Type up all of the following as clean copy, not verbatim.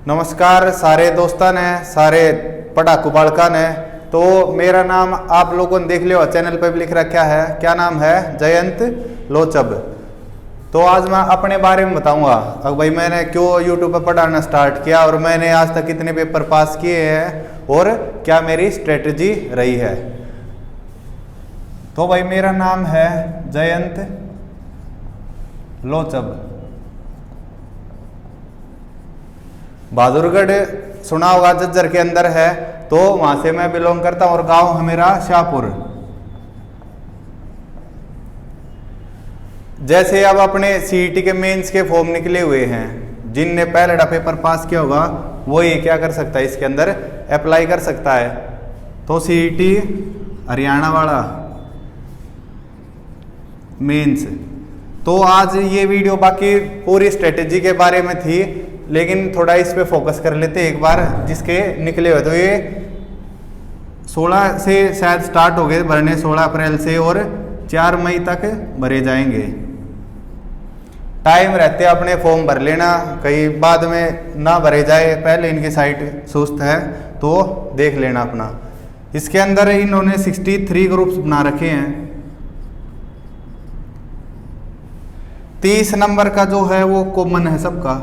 नमस्कार सारे दोस्तान ने, सारे पढ़ाकू बालका ने। तो मेरा नाम आप लोगों ने देख लियो, चैनल पे भी लिख रखा है। क्या नाम है? जयंत लोचब। तो आज मैं अपने बारे में बताऊंगा। अब भाई मैंने क्यों यूट्यूब पे पढ़ाना स्टार्ट किया और मैंने आज तक कितने पेपर पास किए हैं और क्या मेरी स्ट्रेटजी रही है। तो भाई मेरा नाम है जयंत लोचब। बहादुरगढ़ सुना होगा, झज्जर के अंदर है, तो वहां से मैं बिलोंग करता हूं और गांव है मेरा शाहपुर। जैसे अब अपने सीईटी के मेंस के फॉर्म निकले हुए हैं, जिनने पहला पेपर पास किया होगा वो ये क्या कर सकता है, इसके अंदर अप्लाई कर सकता है। तो सीईटी हरियाणा वाला मेंस। तो आज ये वीडियो बाकी पूरी स्ट्रेटेजी के बारे में थी, लेकिन थोड़ा इस पे फोकस कर लेते एक बार जिसके निकले हुए। तो ये 16 से शायद स्टार्ट हो गए भरने, 16 अप्रैल से, और 4 मई तक भरे जाएंगे। टाइम रहते अपने फॉर्म भर लेना, कहीं बाद में ना भरे जाए। पहले इनकी साइट सुस्त है तो देख लेना अपना। इसके अंदर इन्होंने 63 ग्रुप्स बना रखे हैं। 30 नंबर का जो है वो कॉमन है सबका,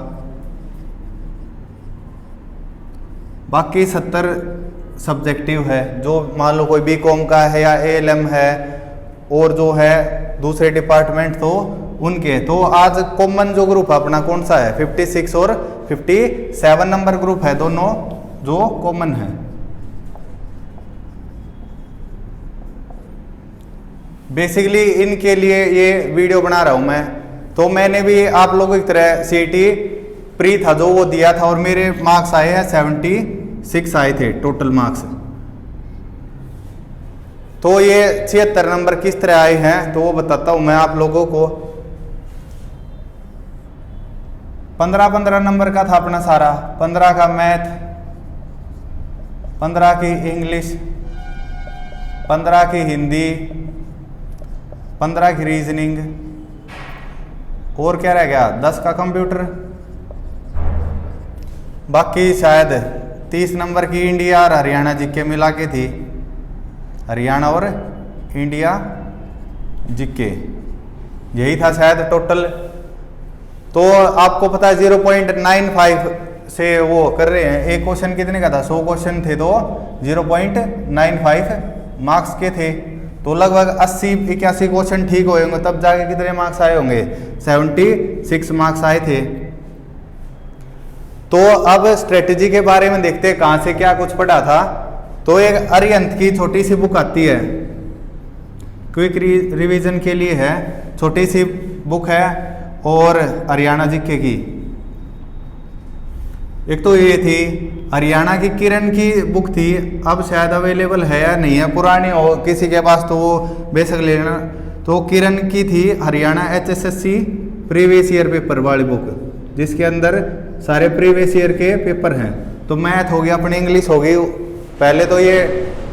बाकी 70 सब्जेक्टिव है। जो मान लो कोई बीकॉम का है या एएलएम है और जो है दूसरे डिपार्टमेंट तो उनके। तो आज कॉमन जो ग्रुप अपना कौन सा है? 56 और 57 नंबर ग्रुप है, दोनों जो कॉमन है। बेसिकली इनके लिए ये वीडियो बना रहा हूं मैं। तो मैंने भी आप लोगों की तरह सीईटी प्री था जो वो दिया था और मेरे मार्क्स आए हैं 76 आए थे टोटल मार्क्स। तो ये 76 नंबर किस तरह आए हैं तो वो बताता हूं मैं आप लोगों को। 15 नंबर का था अपना सारा। 15 का मैथ, 15 की इंग्लिश, 15 की हिंदी, 15 की रीजनिंग, और क्या रह गया? 10 का कंप्यूटर। बाकी शायद 30 नंबर की इंडिया और हरियाणा जीके मिला के थी। हरियाणा और इंडिया जीके यही था शायद टोटल। तो आपको पता है 0.95 से वो कर रहे हैं। एक क्वेश्चन कितने का था? 100 क्वेश्चन थे तो 0.95 मार्क्स के थे। तो लगभग 80-81 क्वेश्चन ठीक हुए होंगे, तब जाके कितने मार्क्स आए होंगे? 76 मार्क्स आए थे। तो अब स्ट्रेटेजी के बारे में देखते हैं कहां से क्या कुछ पढ़ा था। तो एक अरिहंत की छोटी सी बुक आती है, क्विक रिवीजन के लिए है, छोटी सी बुक है, और हरियाणा जीके की। एक तो ये थी हरियाणा की किरण की बुक थी, अब शायद अवेलेबल है या नहीं है, पुरानी हो किसी के पास तो वो बेशक लेना। तो किरण की थी Haryana HSSC previous year paper वाली बुक, जिसके अंदर सारे प्रीवियस ईयर के पेपर हैं। तो मैथ हो गया, अपनी इंग्लिश हो गई। पहले तो ये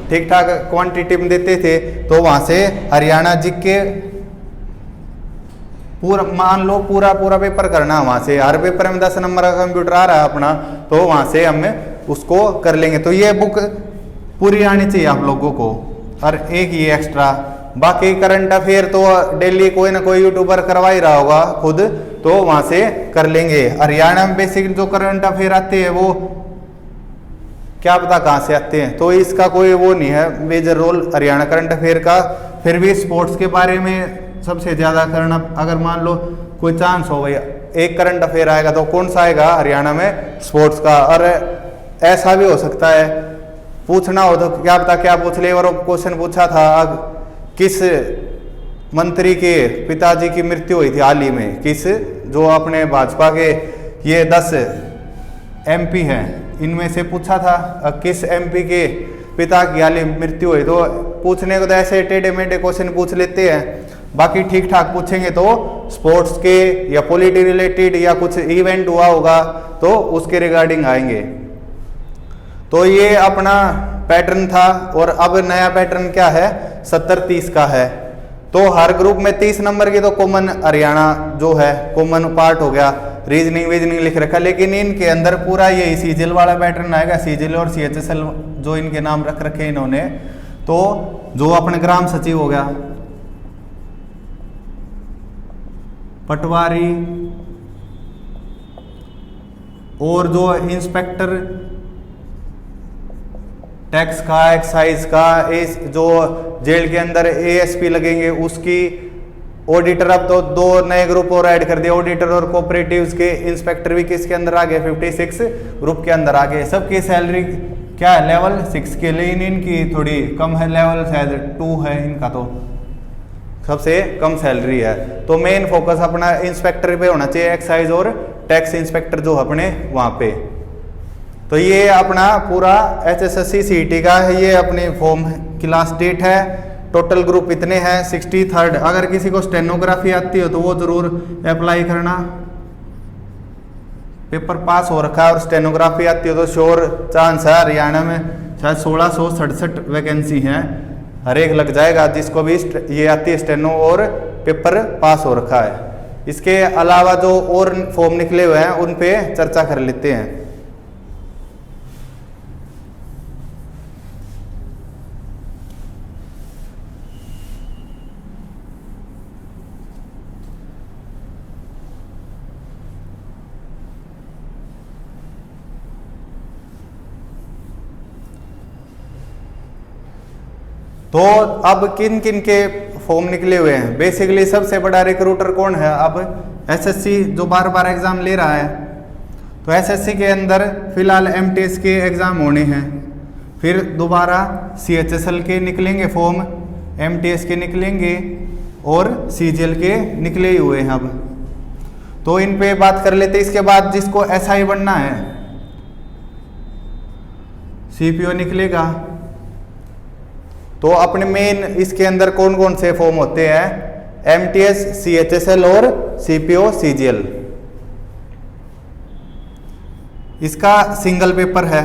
ठीक ठाक क्वांटिटी में देते थे, तो वहां से हरियाणा जीके पूरा मान लो पूरा पेपर करना। वहां से हर पेपर में 10 नंबर का कंप्यूटर आ रहा है अपना, तो वहां से हम उसको कर लेंगे। तो ये बुक पूरी आनी चाहिए आप लोगों को, और एक ये एक्स्ट्रा। बाकी करंट अफेयर तो डेली कोई ना कोई यूट्यूबर करवा ही रहा होगा खुद, तो वहां से कर लेंगे। हरियाणा में बेसिक जो करंट अफेयर आते हैं वो क्या पता कहां से आते हैं, तो इसका कोई वो नहीं है major role Haryana current affair का। फिर भी स्पोर्ट्स के बारे में सबसे ज्यादा करना, अगर मान लो कोई चांस हो भैया एक करंट अफेयर आएगा तो कौन सा आएगा? हरियाणा में स्पोर्ट्स का। और ऐसा भी हो सकता है पूछना हो तो क्या पता क्या पूछ ले। और क्वेश्चन पूछा था किस मंत्री के पिताजी की मृत्यु हुई थी हाल ही में, किस जो अपने भाजपा के ये 10 MP हैं इनमें से पूछा था किस MP के पिता की हाल ही मृत्यु हुई। तो पूछने को तो ऐसे टेढ़े मेढ़े क्वेश्चन पूछ लेते हैं, बाकी ठीक ठाक पूछेंगे तो स्पोर्ट्स के या पॉलिटी रिलेटेड या कुछ इवेंट हुआ होगा तो उसके रिगार्डिंग आएंगे। तो ये अपना पैटर्न था। और अब नया पैटर्न क्या है? 70-30 का है। तो हर ग्रुप में 30 नंबर की तो कॉमन हरियाणा जो है कॉमन पार्ट हो गया। रीजनिंग वीजनिंग लिख रखा, लेकिन इनके अंदर पूरा यही सीजीएल वाला पैटर्न आएगा। सीजीएल और सीएचएसएल जो इनके नाम रख रखे इन्होंने, तो जो अपने ग्राम सचिव हो गया, पटवारी, और जो इंस्पेक्टर टैक्स का, एक्साइज का, जो जेल के अंदर एएसपी लगेंगे उसकी, ऑडिटर, अब तो 2 नए ग्रुप और ऐड कर दिए, ऑडिटर और कोऑपरेटिव्स के इंस्पेक्टर भी किसके अंदर आ गए, 56 ग्रुप के अंदर आ गए। सबकी सैलरी क्या है, लेवल 6 के, लेकिन इनकी थोड़ी कम है, लेवल शायद 2 है इनका, तो सबसे कम सैलरी है। तो मेन फोकस अपना इंस्पेक्टर पे होना चाहिए, एक्साइज और टैक्स इंस्पेक्टर जो अपने वहां पे। तो ये अपना पूरा HSSC CET का है, ये अपनी फॉर्म की लास्ट डेट है। टोटल ग्रुप इतने हैं 63rd। अगर किसी को स्टेनोग्राफी आती हो तो वो जरूर अप्लाई करना। पेपर पास हो रखा है और स्टेनोग्राफी आती हो तो श्योर चांस है, हरियाणा में शायद 1667 वैकेंसी हैं, हर एक लग जाएगा जिसको भी ये आती है स्टेनो और पेपर पास हो रखा है। इसके अलावा जो और फॉर्म निकले हुए हैं उन पे चर्चा कर लेते हैं। तो अब किन किन के फॉर्म निकले हुए हैं। बेसिकली सबसे बड़ा रिक्रूटर कौन है, अब एसएससी जो बार बार एग्जाम ले रहा है। तो एसएससी के अंदर फिलहाल एमटीएस के एग्जाम होने हैं, फिर दोबारा सीएचएसएल के निकलेंगे फॉर्म, एमटीएस के निकलेंगे और सीजीएल के निकले ही हुए हैं अब। तो इन पे बात कर लेते हैं। इसके बाद जिसको एसआई बनना है, सीपीओ निकलेगा। तो अपने मेन इसके अंदर कौन कौन से फॉर्म होते हैं, एमटीएस, सीएचएसएल और सीपीओ सीजीएल। इसका सिंगल पेपर है।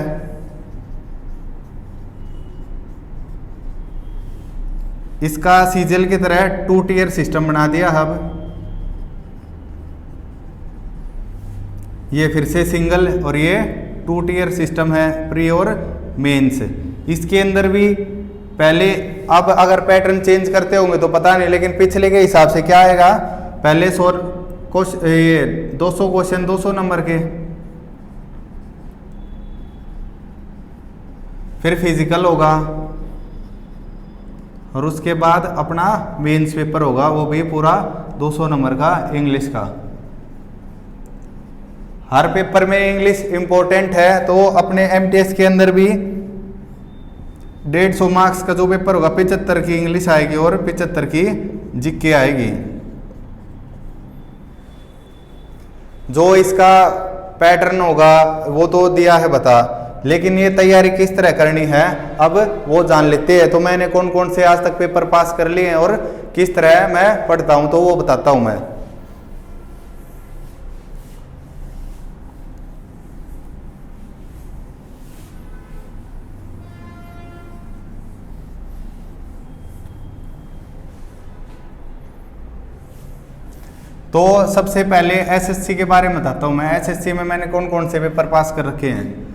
इसका सीजीएल की तरह 2 टियर सिस्टम बना दिया अब। ये फिर से सिंगल और ये 2 टियर सिस्टम है, प्री और मेंस। इसके अंदर भी पहले, अब अगर पैटर्न चेंज करते होंगे तो पता नहीं, लेकिन पिछले के हिसाब से क्या आएगा, पहले 200 क्वेश्चन 200 नंबर के, फिर फिजिकल होगा और उसके बाद अपना मेंस पेपर होगा, वो भी पूरा 200 नंबर का इंग्लिश का। हर पेपर में इंग्लिश इंपॉर्टेंट है। तो अपने एमटीएस के अंदर भी 150 मार्क्स का जो पेपर होगा, 75 की इंग्लिश आएगी और 75 की जीके आएगी। जो इसका पैटर्न होगा वो तो दिया है बता, लेकिन ये तैयारी किस तरह करनी है अब वो जान लेते हैं। तो मैंने कौन कौन से आज तक पेपर पास कर लिए हैं और किस तरह मैं पढ़ता हूं, तो वो बताता हूं मैं। तो सबसे पहले एसएससी के बारे में बताता हूँ मैं। एसएससी में मैंने कौन कौन से पेपर पास कर रखे हैं।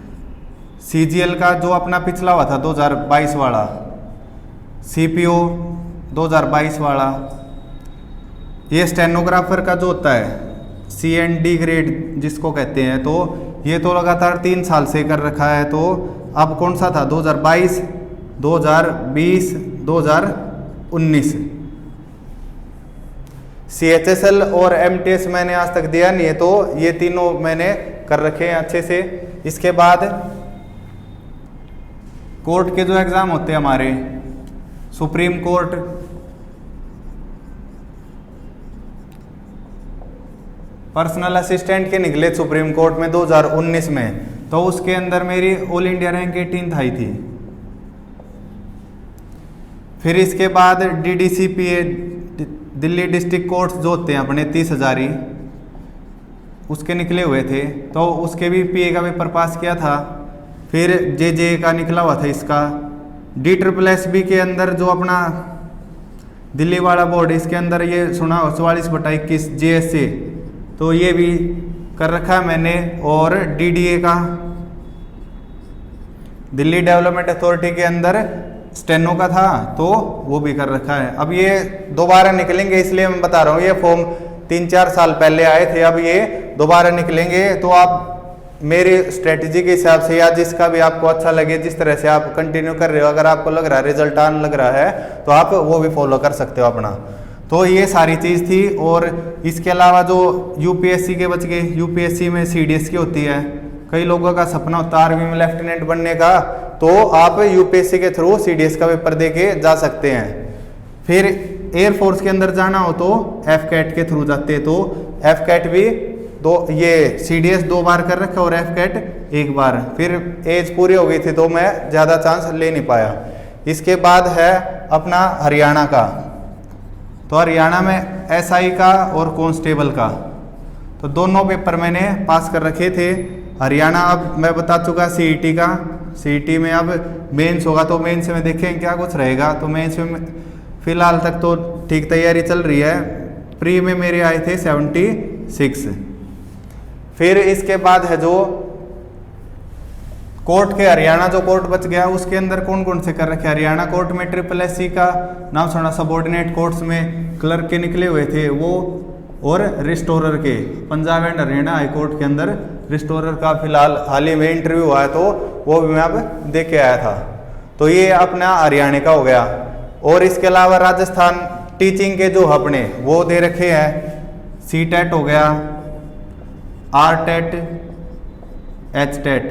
सीजीएल का जो अपना पिछला हुआ था 2022 वाला, सीपीओ 2022 वाला, ये स्टेनोग्राफर का जो होता है CND ग्रेड जिसको कहते हैं, तो ये तो लगातार 3 साल से कर रखा है। तो अब कौन सा था, 2022, 2020, 2019। सीएचएसएल और एमटीएस मैंने आज तक दिया नहीं है, तो ये तीनों मैंने कर रखे हैं अच्छे से। इसके बाद कोर्ट के जो एग्जाम होते हैं हमारे, सुप्रीम कोर्ट, पर्सनल असिस्टेंट के निकले सुप्रीम कोर्ट में 2019 में, तो उसके अंदर मेरी ऑल इंडिया रैंक 18th आई थी। फिर इसके बाद DDCPA दिल्ली डिस्ट्रिक्ट कोर्ट्स जो होते हैं अपने 30,000 उसके निकले हुए थे, तो उसके भी PA का पेपर पास किया था। फिर JJ का निकला हुआ था इसका। DSSB के अंदर जो अपना दिल्ली वाला बोर्ड, इसके अंदर ये सुना 44/21 JSA, तो ये भी कर रखा है मैंने, और डीडीए का, दिल्ली डेवलपमेंट अथॉरिटी के अंदर स्टेनो का था तो वो भी कर रखा है। अब ये दोबारा निकलेंगे इसलिए मैं बता रहा हूँ, ये फॉर्म 3-4 साल पहले आए थे, अब ये दोबारा निकलेंगे। तो आप मेरी स्ट्रेटजी के हिसाब से या जिसका भी आपको अच्छा लगे, जिस तरह से आप कंटिन्यू कर रहे हो, अगर आपको लग रहा है रिजल्ट आने लग रहा है तो आप वो भी फॉलो कर सकते हो अपना। तो ये सारी चीज़ थी। और इसके अलावा जो यूपीएससी के बच गए, यूपीएससी में सीडीएस की होती है, कई लोगों का सपना होता है आर्मी में लेफ्टिनेंट बनने का, तो आप यूपीएससी के थ्रू सीडीएस का पेपर दे के जा सकते हैं। फिर एयरफोर्स के अंदर जाना हो तो एफकैट के थ्रू जाते हैं, तो एफकैट भी ये सीडीएस 2 बार कर रखा और एफकैट 1 बार। फिर एज पूरी हो गई थी तो मैं ज़्यादा चांस ले नहीं पाया। इसके बाद है अपना हरियाणा का, तो हरियाणा में एसआई का और कांस्टेबल का, तो दोनों पेपर मैंने पास कर रखे थे। हरियाणा अब मैं बता चुका सीईटी का, सीईटी में अब मेंस होगा तो मेंस में देखें क्या कुछ रहेगा। तो मेंस में फिलहाल तक तो ठीक तैयारी चल रही है। प्री में मेरे आए थे 76। फिर इसके बाद है जो कोर्ट के, हरियाणा जो कोर्ट बच गया उसके अंदर कौन कौन से कर रखे। हरियाणा कोर्ट में SSC का नाम सुना, सबॉर्डिनेट कोर्ट्स में क्लर्क के निकले हुए थे वो, और रिस्टोरर के, Punjab and Haryana high court के अंदर रिस्टोरर का फिलहाल हाल ही में इंटरव्यू हुआ है तो वो भी मैं अब दे के आया था। तो ये अपना हरियाणा का हो गया। और इसके अलावा राजस्थान टीचिंग के जो अपने वो दे रखे हैं, CTET हो गया, RTET, HTET।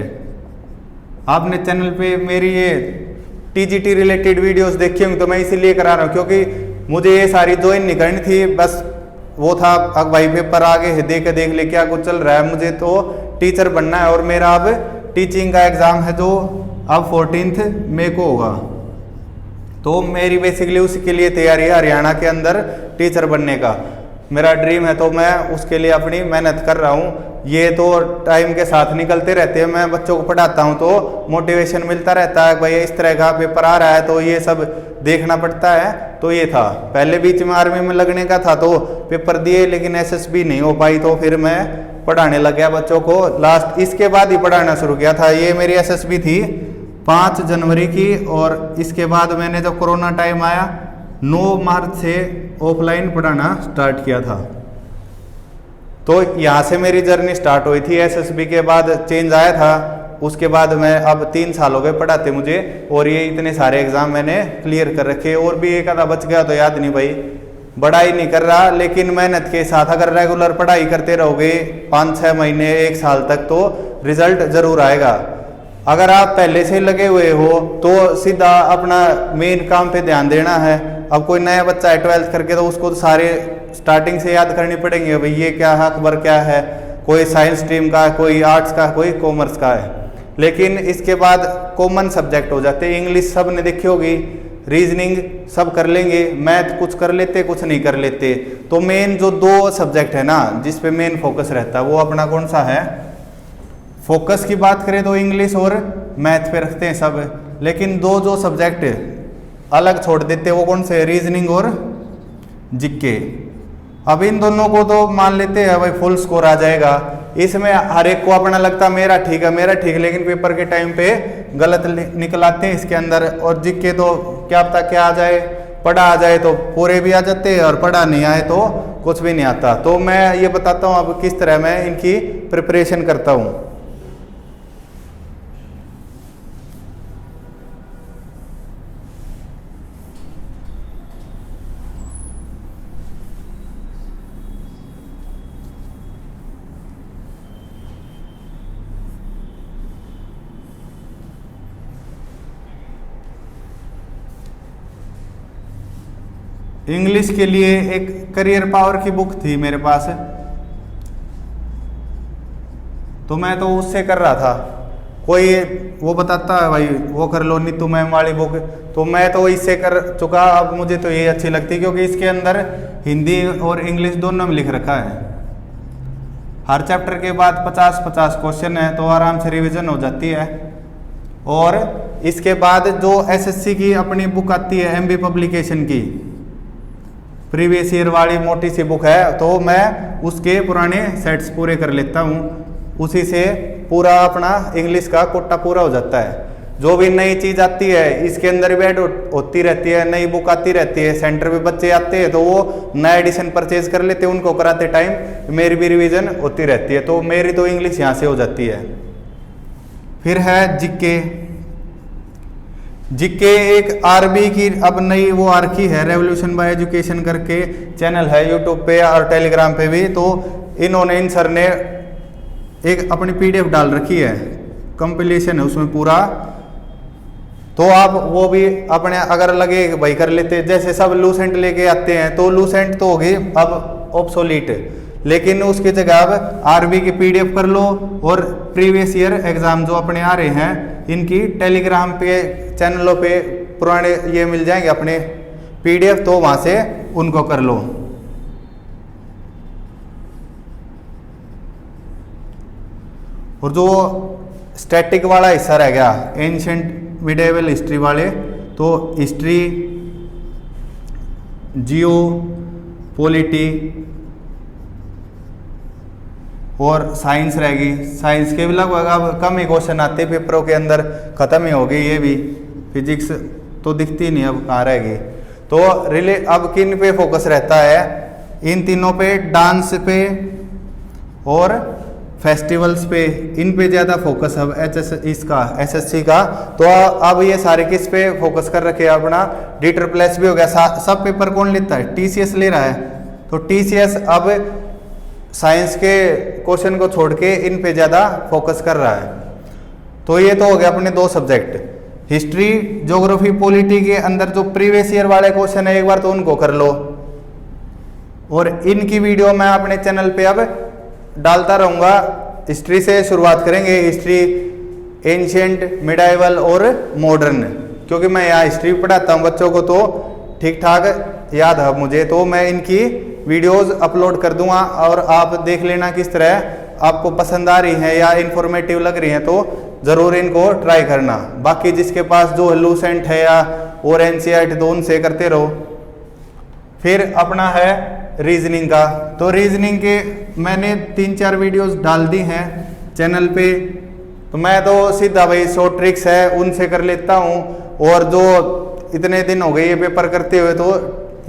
आपने चैनल पे मेरी ये TGT रिलेटेड वीडियोस देखी होंगी तो मैं इसीलिए करा रहा हूँ क्योंकि मुझे ये सारी ज्वाइन नहीं करनी थी, बस वो था अब भाई पेपर आगे है, देख ले क्या कुछ चल रहा है। मुझे तो टीचर बनना है और मेरा अब टीचिंग का एग्ज़ाम है जो अब 14 मई को होगा। तो मेरी बेसिकली उसी के लिए तैयारी है, हरियाणा के अंदर टीचर बनने का मेरा ड्रीम है, तो मैं उसके लिए अपनी मेहनत कर रहा हूँ। ये तो टाइम के साथ निकलते रहते हैं, मैं बच्चों को पढ़ाता हूँ तो मोटिवेशन मिलता रहता है, भाई इस तरह का पेपर आ रहा है तो ये सब देखना पड़ता है। तो ये था, पहले बीच में आर्मी में लगने का था तो पेपर दिए लेकिन SSB नहीं हो पाई, तो फिर मैं पढ़ाने लग गया बच्चों को। लास्ट इसके बाद ही पढ़ाना शुरू किया था। ये मेरी SSB थी 5 जनवरी की, और इसके बाद मैंने जब कोरोना टाइम आया 9 मार्च से ऑफलाइन पढ़ाना स्टार्ट किया था। तो यहाँ से मेरी जर्नी स्टार्ट हुई थी। SSB के बाद चेंज आया था, उसके बाद मैं अब 3 साल हो गए पढ़ाते मुझे, और ये इतने सारे एग्जाम मैंने क्लियर कर रखे। और भी एक आधा बच गया तो याद नहीं भाई, पढ़ाई नहीं कर रहा, लेकिन मेहनत के साथ अगर रेगुलर पढ़ाई करते रहोगे 5-6 महीने 1 साल तक तो रिजल्ट जरूर आएगा। अगर आप पहले से लगे हुए हो तो सीधा अपना मेन काम पे ध्यान देना है। अब कोई नया बच्चा है 12th करके तो उसको तो सारे स्टार्टिंग से याद करनी पड़ेंगे, भाई ये क्या है, अकबर क्या है, कोई साइंस स्ट्रीम का है, कोई आर्ट्स का, कोई कॉमर्स का है। लेकिन इसके बाद कॉमन सब्जेक्ट हो जाते हैं, इंग्लिश सब ने देखी होगी, रीजनिंग सब कर लेंगे, मैथ कुछ कर लेते कुछ नहीं कर लेते। तो मेन जो 2 सब्जेक्ट है ना जिस पे मेन फोकस रहता है वो अपना कौन सा है। फोकस की बात करें तो इंग्लिश और मैथ पे रखते हैं सब, लेकिन 2 जो सब्जेक्ट अलग छोड़ देते हैं वो कौन से, रीजनिंग और जीके। अब इन दोनों को तो मान लेते हैं भाई फुल स्कोर आ जाएगा। इसमें हर एक को अपना लगता मेरा ठीक है, लेकिन पेपर के टाइम पे गलत निकल आते हैं इसके अंदर। और जीके तो क्या पता क्या आ जाए, पढ़ा आ जाए तो पूरे भी आ जाते हैं और पढ़ा नहीं आए तो कुछ भी नहीं आता। तो मैं ये बताता हूँ अब किस तरह मैं इनकी प्रिपरेशन करता हूँ। इंग्लिश के लिए एक करियर पावर की बुक थी मेरे पास, तो मैं तो उससे कर रहा था। कोई वो बताता है भाई वो कर लो नीतू मैम वाली बुक, तो मैं तो इससे कर चुका। अब मुझे तो ये अच्छी लगती क्योंकि इसके अंदर हिंदी और इंग्लिश दोनों में लिख रखा है। हर चैप्टर के बाद 50-50 क्वेश्चन है तो आराम से रिवीजन हो जाती है। और इसके बाद जो SSC की अपनी बुक आती है MB पब्लिकेशन की, प्रीवियस ईयर वाली मोटी सी बुक है, तो मैं उसके पुराने सेट्स पूरे कर लेता हूँ, उसी से पूरा अपना इंग्लिश का कोटा पूरा हो जाता है। जो भी नई चीज़ आती है इसके अंदर भी ऐड होती रहती है, नई बुक आती रहती है, सेंटर पे बच्चे आते हैं तो वो नया एडिशन परचेज कर लेते हैं, उनको कराते टाइम मेरी भी रिवीजन होती रहती है, तो मेरी तो इंग्लिश यहाँ से हो जाती है। फिर है जीके। जीके एक आरबी की अब नई वो आरखी है, रेवोल्यूशन बाय एजुकेशन करके चैनल है यूट्यूब पे और टेलीग्राम पे भी, तो इन्होंने इन सर ने एक अपनी पीडीएफ डाल रखी है, कंपिलेशन है उसमें पूरा, तो आप वो भी अपने अगर लगे भाई कर लेते। जैसे सब लूसेंट लेके आते हैं तो लूसेंट तो होगी अब ऑब्सोलीट, लेकिन उसकी जगह अब आरबी की पीडीएफ कर लो, और प्रीवियस ईयर एग्जाम जो अपने आ रहे हैं इनकी टेलीग्राम पे चैनलों पे पुराने ये मिल जाएंगे अपने पीडीएफ, तो वहाँ से उनको कर लो। और जो स्टैटिक वाला हिस्सा रह गया एंशिएंट मिडिएवल हिस्ट्री वाले, तो हिस्ट्री, जियो पॉलिटी और साइंस रहेगी। साइंस के भी लगभग अब कम ही क्वेश्चन आते पेपरों के अंदर, खत्म ही हो गई ये भी। फिजिक्स तो दिखती नहीं अब कहाँ रहेगी। तो रिले अब किन पे फोकस रहता है, इन तीनों पे, डांस पे और फेस्टिवल्स पे, इन पे ज़्यादा फोकस अब एसएससी का। तो अब ये सारे किस पे फोकस कर रखे हैं अपना, डीटर प्लस भी हो गया। सब पेपर कौन लेता है, टीसीएस ले रहा है, तो टीसीएस अब साइंस के क्वेश्चन को छोड़ के इन पे ज़्यादा फोकस कर रहा है। तो ये तो हो गया अपने दो सब्जेक्ट, हिस्ट्री, ज्योग्राफी, पॉलिटी के अंदर जो प्रीवियस ईयर वाले क्वेश्चन है एक बार तो उनको कर लो, और इनकी वीडियो मैं अपने चैनल पे अब डालता रहूँगा। हिस्ट्री से शुरुआत करेंगे, हिस्ट्री एंशिएंट, मिडाइवल और मॉडर्न, क्योंकि मैं यहाँ हिस्ट्री पढ़ाता हूँ बच्चों को तो ठीक ठाक याद है मुझे, तो मैं इनकी वीडियोस अपलोड कर दूंगा और आप देख लेना किस तरह आपको पसंद आ रही हैं या इन्फॉर्मेटिव लग रही हैं, तो ज़रूर इनको ट्राई करना। बाकी जिसके पास जो लूसेंट है या और एनसीईआरटी तो उनसे करते रहो। फिर अपना है रीजनिंग का, तो रीजनिंग के मैंने 3-4 वीडियोस डाल दी हैं चैनल पे, तो मैं तो सीधा भाई शॉर्ट ट्रिक्स है उनसे कर लेता हूँ, और जो इतने दिन हो गए ये पेपर करते हुए तो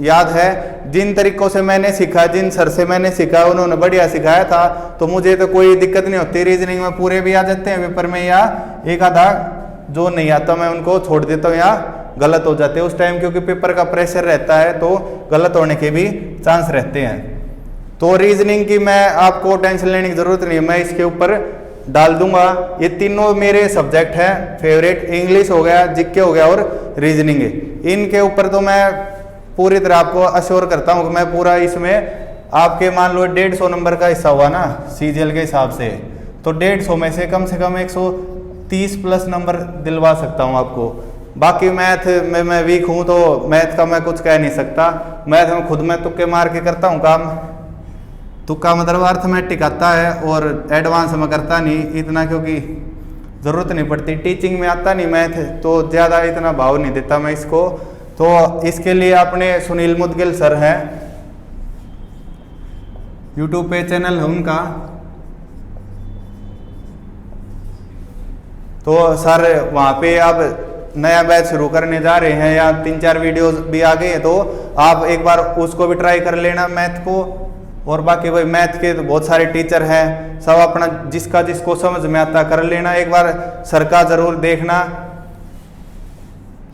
याद है जिन तरीकों से मैंने सीखा, जिन सर से मैंने सीखा उन्होंने बढ़िया सिखाया था, तो मुझे तो कोई दिक्कत नहीं होती। रीजनिंग में पूरे भी आ जाते हैं पेपर में, या एक आधा जो नहीं आता मैं उनको छोड़ देता हूँ या गलत हो जाते हैं उस टाइम, क्योंकि पेपर का प्रेशर रहता है तो गलत होने के भी चांस रहते हैं। तो रीजनिंग की मैं आपको टेंशन लेने की जरूरत नहीं है, मैं इसके ऊपर डाल दूंगा। ये तीनों मेरे सब्जेक्ट हैं फेवरेट, इंग्लिश हो गया, जीके हो गया और रीजनिंग। इनके ऊपर तो मैं पूरी तरह आपको अश्योर करता हूँ कि मैं पूरा इसमें आपके मान लो 150 नंबर का हिस्सा हुआ ना सीजीएल के हिसाब से, तो 150 में से कम 130 प्लस नंबर दिलवा सकता हूँ आपको। बाकी मैथ में मैं वीक हूँ तो मैथ का मैं कुछ कह नहीं सकता, मैथ में खुद मैं तुक्के मार के करता हूँ काम, तुक्का मतलब अर्थमेटिक आता है और एडवांस में करता नहीं इतना, क्योंकि ज़रूरत नहीं पड़ती। टीचिंग में आता नहीं मैथ तो ज़्यादा इतना भाव नहीं देता मैं इसको। तो इसके लिए अपने सुनील मुदगिल सर हैं, यूट्यूब पे चैनल है उनका, तो सर वहाँ पे आप नया बैच शुरू करने जा रहे हैं या 3-4 वीडियोस भी आ गई है, तो आप एक बार उसको भी ट्राई कर लेना मैथ को। और बाकी भाई मैथ के तो बहुत सारे टीचर हैं, सब अपना जिसको समझ में आता कर लेना, एक बार सर का जरूर देखना।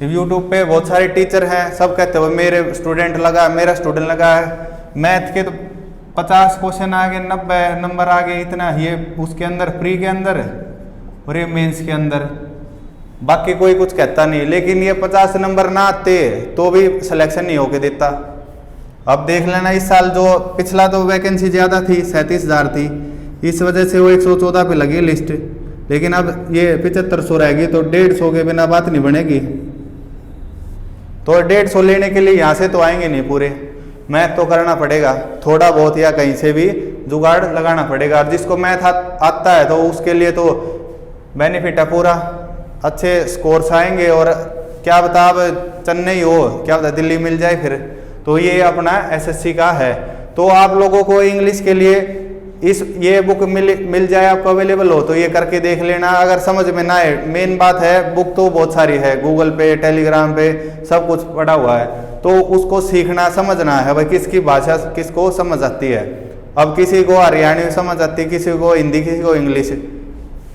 यूट्यूब पे बहुत सारे टीचर हैं, सब कहते हैं मेरे स्टूडेंट लगा, मेरा स्टूडेंट लगा है। मैथ के तो 50 क्वेश्चन आ गए, 90 नंबर आ गए, इतना ये उसके अंदर प्री के अंदर और ये मेंस के अंदर, बाकी कोई कुछ कहता नहीं। लेकिन ये 50 नंबर ना आते तो भी सिलेक्शन नहीं होके देता। अब देख लेना इस साल जो पिछला तो वैकेंसी ज़्यादा थी, 37,000 थी, इस वजह से वो 114 पे लगी लिस्ट, लेकिन अब ये 7500 रहेगी, तो 150 के बिना बात नहीं बनेगी। तो 150 लेने के लिए यहाँ से तो आएंगे नहीं पूरे, मैथ तो करना पड़ेगा थोड़ा बहुत, या कहीं से भी जुगाड़ लगाना पड़ेगा। और जिसको मैथ आता है तो उसके लिए तो बेनिफिट है पूरा, अच्छे स्कोर्स आएंगे। और क्या बता अब चेन्नई हो, क्या बता दिल्ली मिल जाए फिर, तो तो ये अपना एसएससी का है। तो आप लोगों को इंग्लिश के लिए ये बुक मिल जाए आपको अवेलेबल हो तो ये करके देख लेना। अगर समझ में ना आए, मेन बात है बुक तो बहुत सारी है, गूगल पे टेलीग्राम पे सब कुछ पड़ा हुआ है, तो उसको सीखना समझना है भाई किसकी भाषा किसको समझ आती है। अब किसी को हरियाणवी समझ आती है, किसी को हिंदी, किसी को इंग्लिश।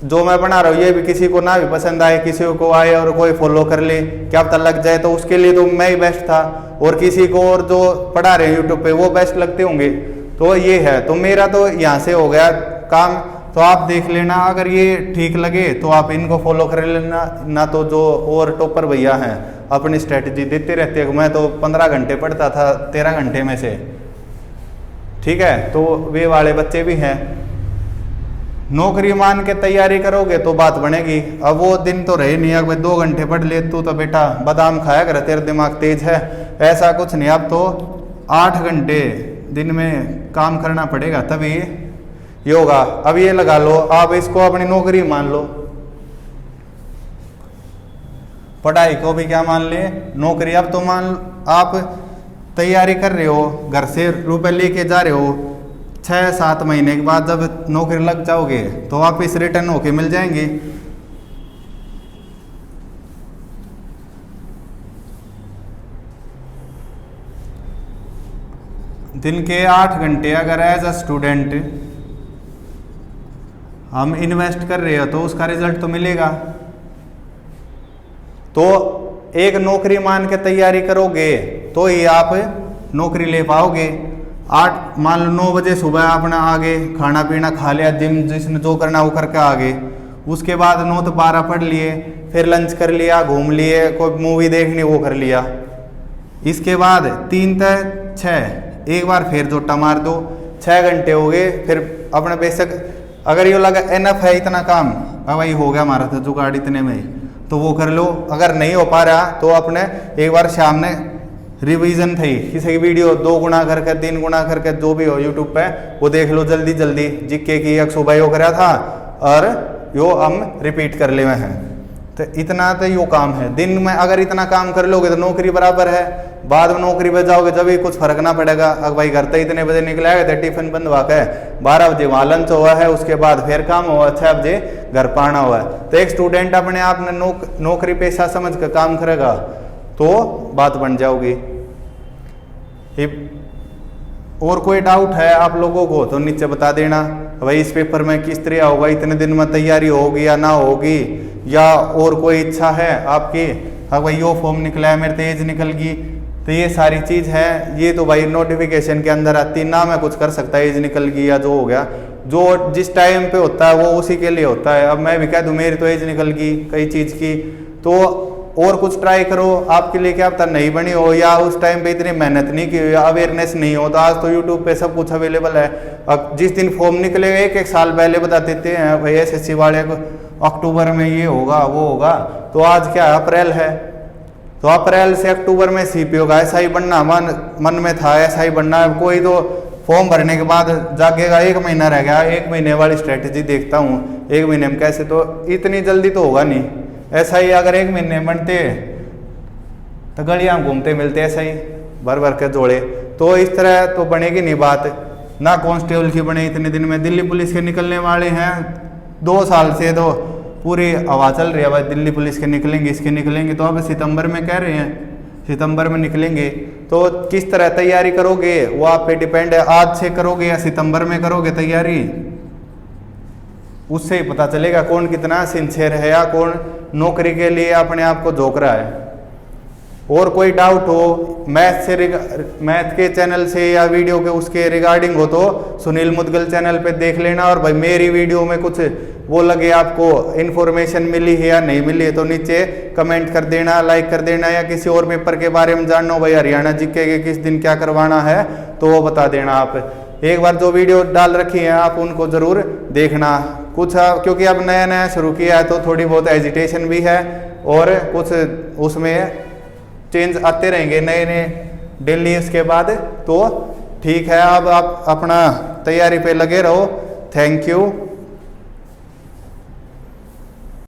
जो मैं बना रहा हूँ ये भी किसी को ना भी पसंद आए, किसी को आए और कोई फॉलो कर ले, क्या पता लग जाए, तो उसके लिए तो मैं ही बेस्ट था, और किसी को और जो पढ़ा रहे हैं यूट्यूब पे वो बेस्ट लगते होंगे। तो ये है, तो मेरा तो यहाँ से हो गया काम, तो आप देख लेना। अगर ये ठीक लगे तो आप इनको फॉलो कर लेना, ना तो जो और टॉपर भैया हैं अपनी स्ट्रेटजी देते रहते हैं। मैं तो 15 घंटे पढ़ता था 13 घंटे में से, ठीक है, तो वे वाले बच्चे भी हैं। नौकरी मान के तैयारी करोगे तो बात बनेगी। अब वो दिन तो रहे नहीं, अगर 2 घंटे पढ़ ले तू तो बेटा बादाम खाया कर, तेरा दिमाग तेज है, ऐसा कुछ नहीं। अब तो 8 घंटे दिन में काम करना पड़ेगा तभी ये होगा। अब ये लगा लो, आप इसको अपनी नौकरी मान लो, पढ़ाई को भी क्या मान ले, नौकरी। अब तो मान आप तैयारी कर रहे हो, घर से रुपए लेके जा रहे हो, 6-7 महीने के बाद जब नौकरी लग जाओगे तो वापिस रिटर्न होके मिल जाएंगे। दिन के 8 घंटे अगर एज अ स्टूडेंट हम इन्वेस्ट कर रहे हो तो उसका रिजल्ट तो मिलेगा। तो एक नौकरी मान के तैयारी करोगे तो ही आप नौकरी ले पाओगे। 8 मान लो 9 बजे सुबह अपना आगे खाना पीना खा लिया, जिम जिसने जो करना वो करके आगे, उसके बाद 9 से 12 पढ़ लिए, फिर लंच कर लिया, घूम लिए, कोई मूवी देखनी वो कर लिया, इसके बाद 3 से 6 एक बार फिर जोटा मार दो, 6 घंटे हो गए। फिर अपने बेशक अगर ये लगा एनफ है इतना काम, अब भाई हो गया हमारा तो जुगाड़ इतने में ही, तो वो कर लो। अगर नहीं हो पा रहा तो अपने एक बार शाम में रिवीजन थी किसी की वीडियो 2 गुना करके 3 गुना करके जो भी हो यूट्यूब पे वो देख लो, जल्दी जल्दी जिक्के की 100 यो करा था और यो हम रिपीट कर ले हुए हैं। तो इतना तो यो काम है, दिन में अगर इतना काम कर लोगे तो नौकरी बराबर है। बाद में नौकरी पे जाओगे जब भी कुछ फर्क ना पड़ेगा। अगर भाई घर तो इतने बजे निकले आए थे, टिफिन बंधवा के 12 बजे वहाँ लंच हुआ है, उसके बाद फिर काम हुआ, 6 बजे घर पाना हुआ है। तो एक स्टूडेंट अपने आप ने नौकरी पेशा समझ कर काम करेगा तो बात बन जाओगी। और कोई डाउट है आप लोगों को तो नीचे बता देना, भाई इस पेपर में किस तरह होगा, इतने दिन में तैयारी होगी या ना होगी, या और कोई इच्छा है आपकी। हाँ भाई यो फॉर्म निकला है, मेरे तेज निकल गई, तो ये सारी चीज़ है, ये तो भाई नोटिफिकेशन के अंदर आती ना, मैं कुछ कर सकता एज निकल गई या जो हो गया, जो जिस टाइम पे होता है वो उसी के लिए होता है। अब मैं भी कह दूँ मेरी तो एज निकल गई कई चीज़ की, तो और कुछ ट्राई करो, आपके लिए क्या पता नहीं बनी हो, या उस टाइम पे इतनी मेहनत नहीं की हो, या अवेयरनेस नहीं हो। तो आज तो यूट्यूब पे सब कुछ अवेलेबल है। अब जिस दिन फॉर्म निकलेगा 1 साल पहले बता देते हैं भाई एसएससी वाले को अक्टूबर में ये होगा वो होगा, तो आज क्या अप्रैल है, तो अप्रैल से अक्टूबर में सीपीओ का ऐसा ही बनना मन में था, ऐसा ही बनना है। कोई तो फॉर्म भरने के बाद जागेगा 1 महीना रह गया, 1 महीने वाली स्ट्रेटेजी देखता हूँ 1 महीने में कैसे, तो इतनी जल्दी तो होगा नहीं। ऐसा ही अगर 1 महीने बनते तो गलियां घूमते मिलते ऐसा ही भर भर के जोड़े, तो इस तरह तो बनेगी नहीं बात ना। कांस्टेबल की बने इतने दिन में, दिल्ली पुलिस के निकलने वाले हैं 2 साल से, तो पूरी हवा चल रही है भाई दिल्ली पुलिस के निकलेंगे इसके निकलेंगे, तो अब सितंबर में कह रहे हैं सितंबर में निकलेंगे। तो किस तरह तैयारी करोगे वो आप पे डिपेंड है, आज से करोगे या सितंबर में करोगे तैयारी, उससे ही पता चलेगा कौन कितना सिंसियर है या कौन नौकरी के लिए अपने आप को झोंक रहा है। और कोई डाउट हो मैथ के चैनल से या वीडियो के उसके रिगार्डिंग हो तो सुनील मुदगल चैनल पे देख लेना। और भाई मेरी वीडियो में कुछ वो लगे आपको इन्फॉर्मेशन मिली है या नहीं मिली है तो नीचे कमेंट कर देना, लाइक कर देना, या किसी और पेपर के बारे में जानना हो भाई हरियाणा जीके के किस दिन क्या करवाना है तो वो बता देना। आप एक बार जो वीडियो डाल रखी है आप उनको ज़रूर देखना। कुछ क्योंकि अब नया नया शुरू किया है तो थोड़ी बहुत एजिटेशन भी है और कुछ उसमें चेंज आते रहेंगे नए नए डेली इसके बाद, तो ठीक है। अब आप अपना तैयारी पे लगे रहो। Thank you.